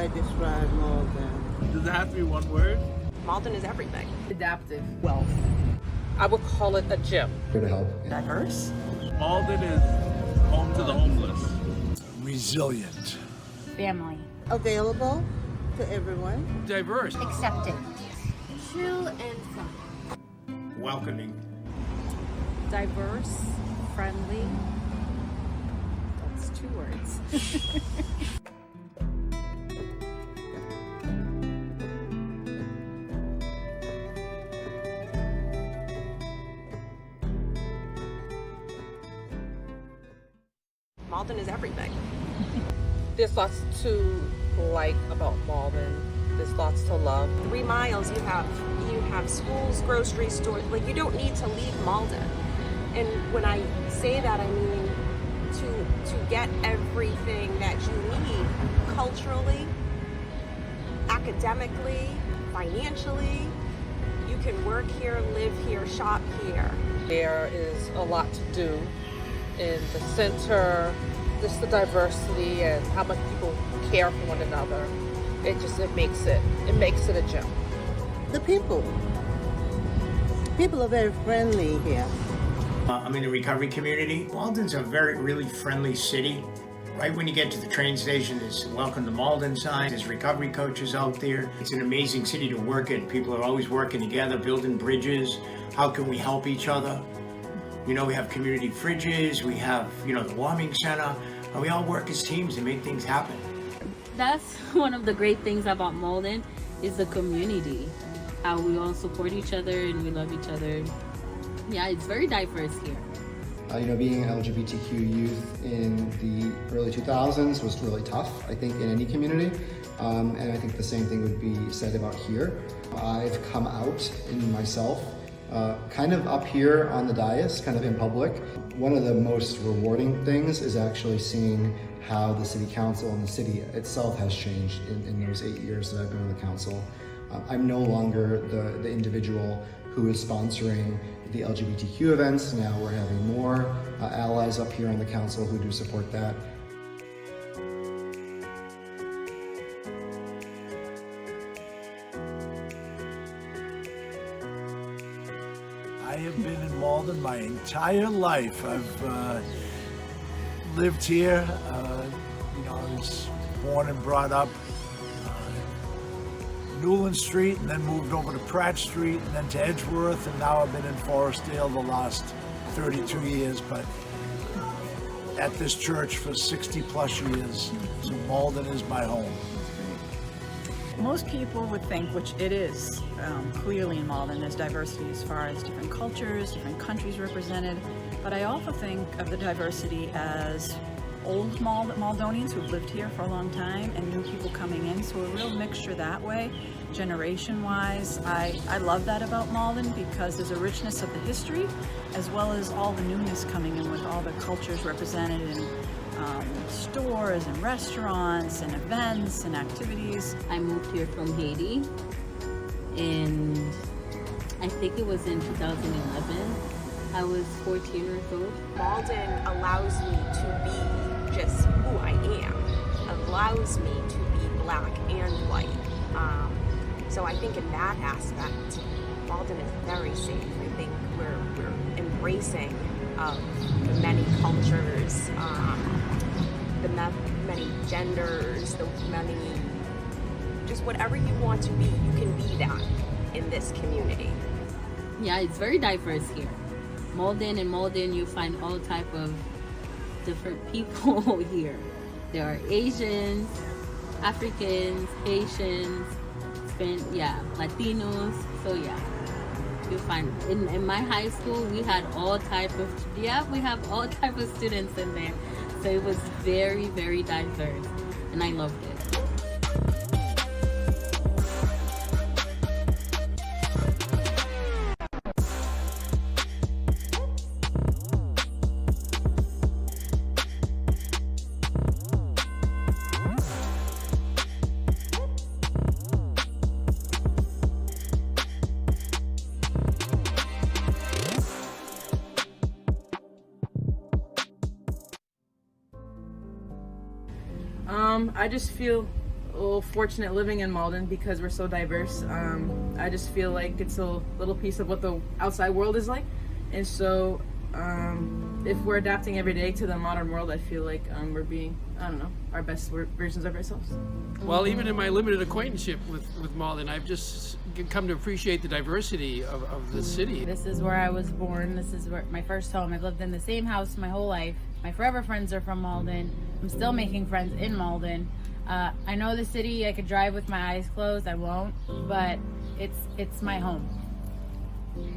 I describe Malden? Does it have to be one word? Malden is everything. Adaptive. Wealth. I would call it a gym. Here to help. Diverse. Malden is home to the homeless. Resilient. Family. Available to everyone. Diverse. Accepting. True and fun. Welcoming. Diverse. Friendly. That's 2 words. Malden is everything. There's lots to like about Malden. There's lots to love. 3 miles, you have schools, grocery stores. Like, you don't need to leave Malden. And when I say that, I mean to get everything that you need culturally, academically, financially. You can work here, live here, shop here. There is a lot to do in the center, just the diversity and how much people care for one another. It makes it a gem. The people. People are very friendly here. I'm in the recovery community. Malden's a really friendly city. Right when you get to the train station, there's welcome to Malden sign. There's recovery coaches out there. It's an amazing city to work in. People are always working together, building bridges. How can we help each other? You know, we have community fridges, we have, the warming center, and we all work as teams and make things happen. That's one of the great things about Malden is the community. How we all support each other and we love each other. Yeah, it's very diverse here. Being an LGBTQ youth in the early 2000s was really tough, I think, in any community. And I think the same thing would be said about here. I've come out in myself, kind of up here on the dais, kind of in public. One of the most rewarding things is actually seeing how the city council and the city itself has changed in those 8 years that I've been on the council. I'm no longer the individual who is sponsoring the LGBTQ events. Now we're having more allies up here on the council who do support that. I have been in Malden my entire life. I've lived here. I was born and brought up Newland Street, and then moved over to Pratt Street, and then to Edgeworth, and now I've been in Forestdale the last 32 years, but at this church for 60 plus years, so Malden is my home. Most people would think, which it is clearly in Malden, there's diversity as far as different cultures, different countries represented, but I also think of the diversity as old Maldonians who've lived here for a long time and new people coming in, so a real mixture that way, generation-wise. I love that about Malden because there's a richness of the history as well as all the newness coming in with all the cultures represented in stores and restaurants and events and activities. I moved here from Haiti, and I think it was in 2011. I was 14 years old. Malden allows me to be just who I am, allows me to be black and white. So I think in that aspect, Malden is very safe. I think we're embracing the many cultures, the many genders, the many, just whatever you want to be, you can be that in this community. Yeah, it's very diverse here. Malden, you find all type of different people here. There are Asians, Africans, Haitians, Latinos. So yeah, you'll find in my high school we had all type of we have all type of students in there. So it was very, very diverse, and I loved it. I just feel a little fortunate living in Malden because we're so diverse. I just feel like it's a little piece of what the outside world is like. And so if we're adapting every day to the modern world, I feel like we're being, our best versions of ourselves. Well, even in my limited acquaintanceship with Malden, I've just come to appreciate the diversity of the city. This is where I was born. This is where my first home. I've lived in the same house my whole life. My forever friends are from Malden. I'm still making friends in Malden. I know the city. I could drive with my eyes closed. I won't, but it's my home.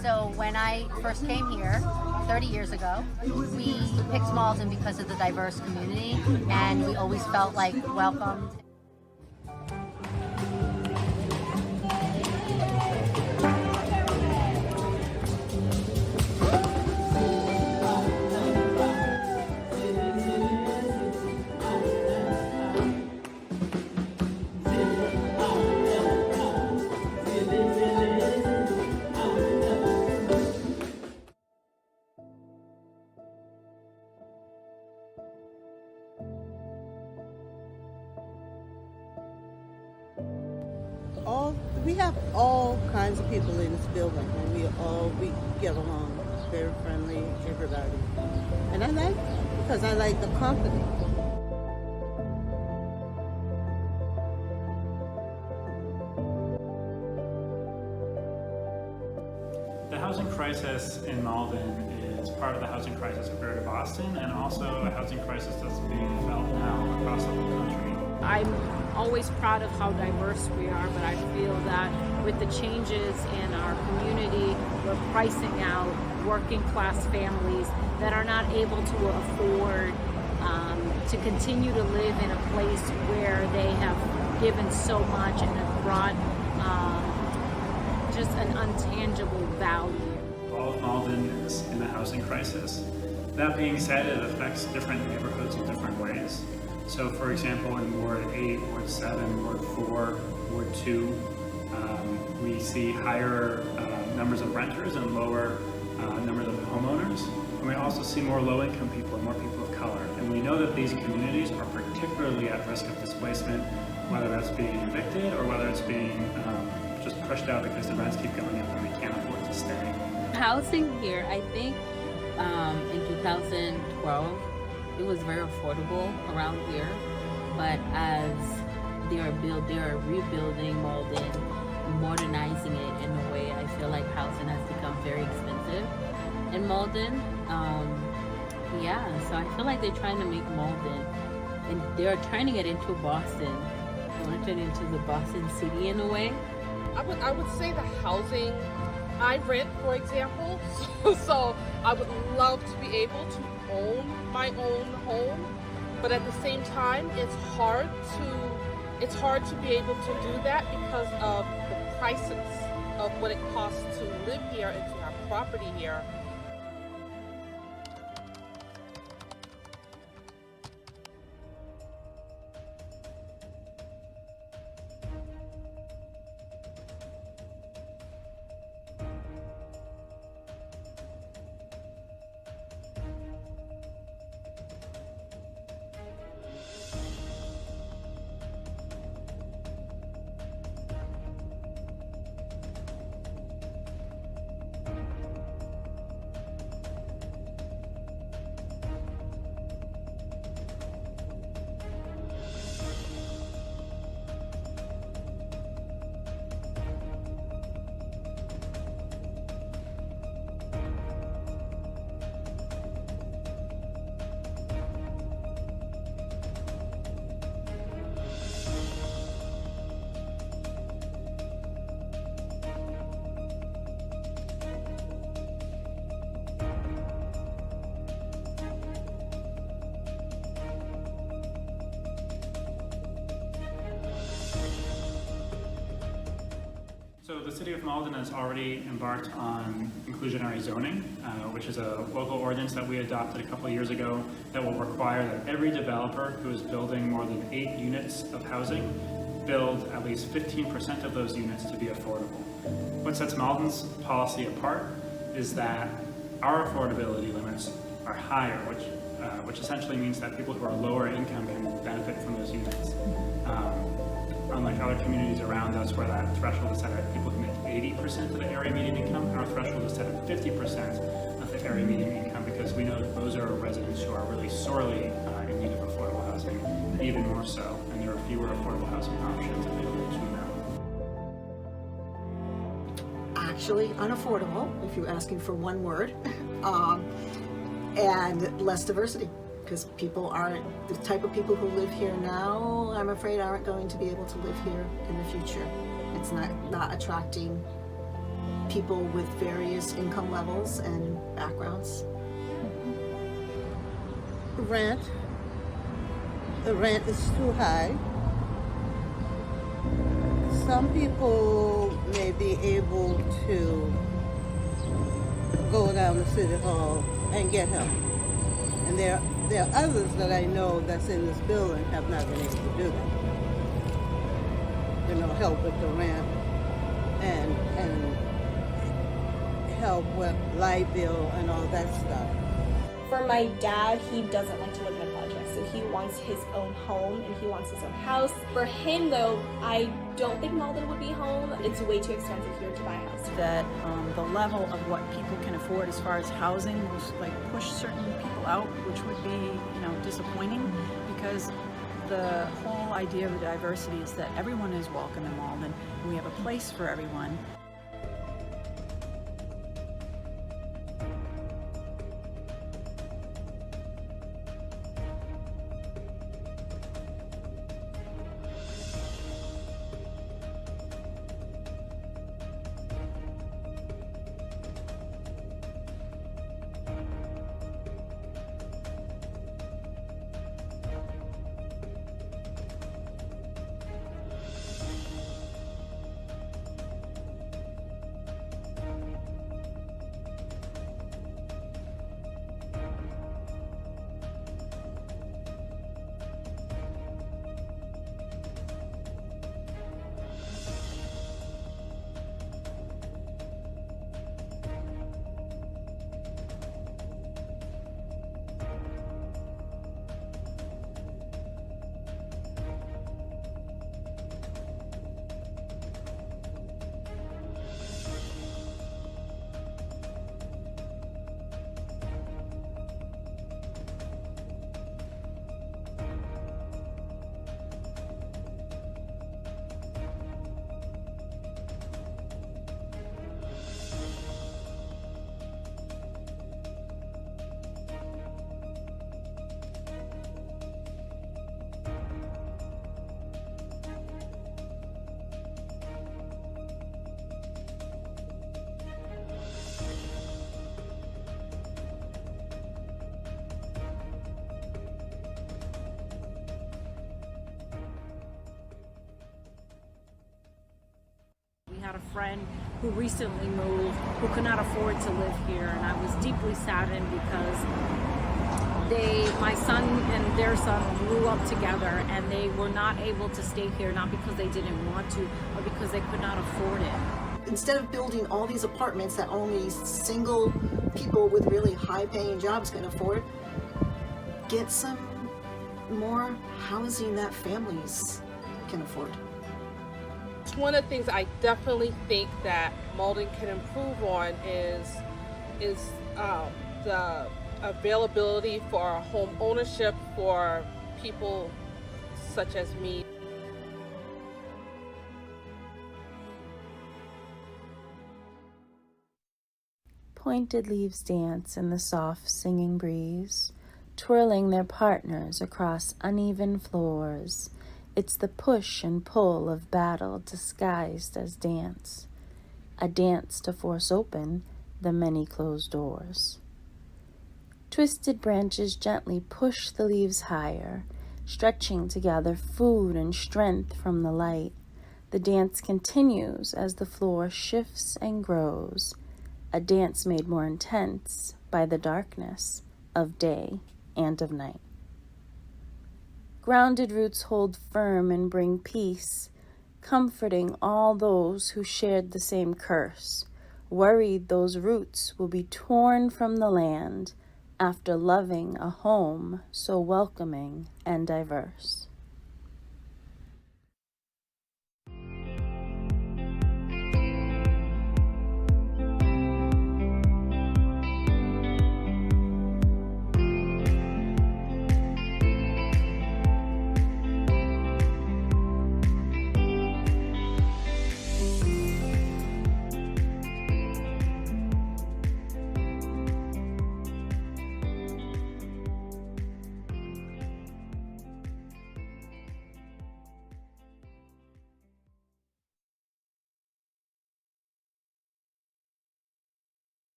So when I first came here 30 years ago, we picked Malden because of the diverse community, and we always felt like welcomed. We have all kinds of people in this building, and we get along, very friendly, everybody. And I like it because I like the company. The housing crisis in Malden is part of the housing crisis of Greater Boston, and also a housing crisis that's being felt now across the whole country. I'm always proud of how diverse we are, but I feel that with the changes in our community, we're pricing out working class families that are not able to afford to continue to live in a place where they have given so much and have brought just an untangible value. All of Malden is in a housing crisis. That being said, it affects different neighborhoods in different ways. So for example, in Ward 8, Ward 7, Ward 4, Ward 2, we see higher numbers of renters and lower numbers of homeowners. And we also see more low-income people and more people of color. And we know that these communities are particularly at risk of displacement, whether that's being evicted or whether it's being just pushed out because the rents keep going up and they can't afford to stay. Housing here, I think in 2012, it was very affordable around here, but as they are rebuilding Malden, modernizing it in a way, I feel like housing has become very expensive in Malden. So I feel like they're trying to make Malden, and they're trying to get into Boston. They want to turn it into the Boston city in a way. I would say the housing, I rent, for example, so I would love to be able to own my own home, but at the same time it's hard to be able to do that because of the prices of what it costs to live here and to have property here. the City of Malden has already embarked on inclusionary zoning, which is a local ordinance that we adopted a couple of years ago that will require that every developer who is building more than 8 units of housing build at least 15% of those units to be affordable. What sets Malden's policy apart is that our affordability limits are higher, which essentially means that people who are lower income can benefit from those units. Unlike other communities around us where that threshold is set at people who make 80% of the area median income, our threshold is set at 50% of the area median income, because we know that those are residents who are really sorely in need of affordable housing, even more so, and there are fewer affordable housing options available to them. Actually unaffordable, if you're asking for one word, and less diversity, because people aren't, the type of people who live here now, I'm afraid, aren't going to be able to live here in the future. It's not attracting people with various income levels and backgrounds. The rent is too high. Some people may be able to go down to City Hall and get help. And there are others that I know that's in this building have not been able to do that. Help with the rent and help with light bill and all that stuff. For my dad, he doesn't like to live in a project, so he wants his own home and he wants his own house. For him though, I don't think Malden would be home. It's way too expensive here to buy a house. That the level of what people can afford as far as housing will push certain people out, which would be disappointing, because the whole idea of the diversity is that everyone is welcome in Malden and we have a place for everyone. Had a friend who recently moved who could not afford to live here, and I was deeply saddened because my son and their son grew up together and they were not able to stay here, not because they didn't want to, but because they could not afford it. Instead of building all these apartments that only single people with really high-paying jobs can afford, get some more housing that families can afford. One of the things I definitely think that Malden can improve on is the availability for home ownership for people such as me. Pointed leaves dance in the soft singing breeze, twirling their partners across uneven floors. It's the push and pull of battle disguised as dance, a dance to force open the many closed doors. Twisted branches gently push the leaves higher, stretching to gather food and strength from the light. The dance continues as the floor shifts and grows, a dance made more intense by the darkness of day and of night. Grounded roots hold firm and bring peace, comforting all those who shared the same curse, worried those roots will be torn from the land after loving a home so welcoming and diverse.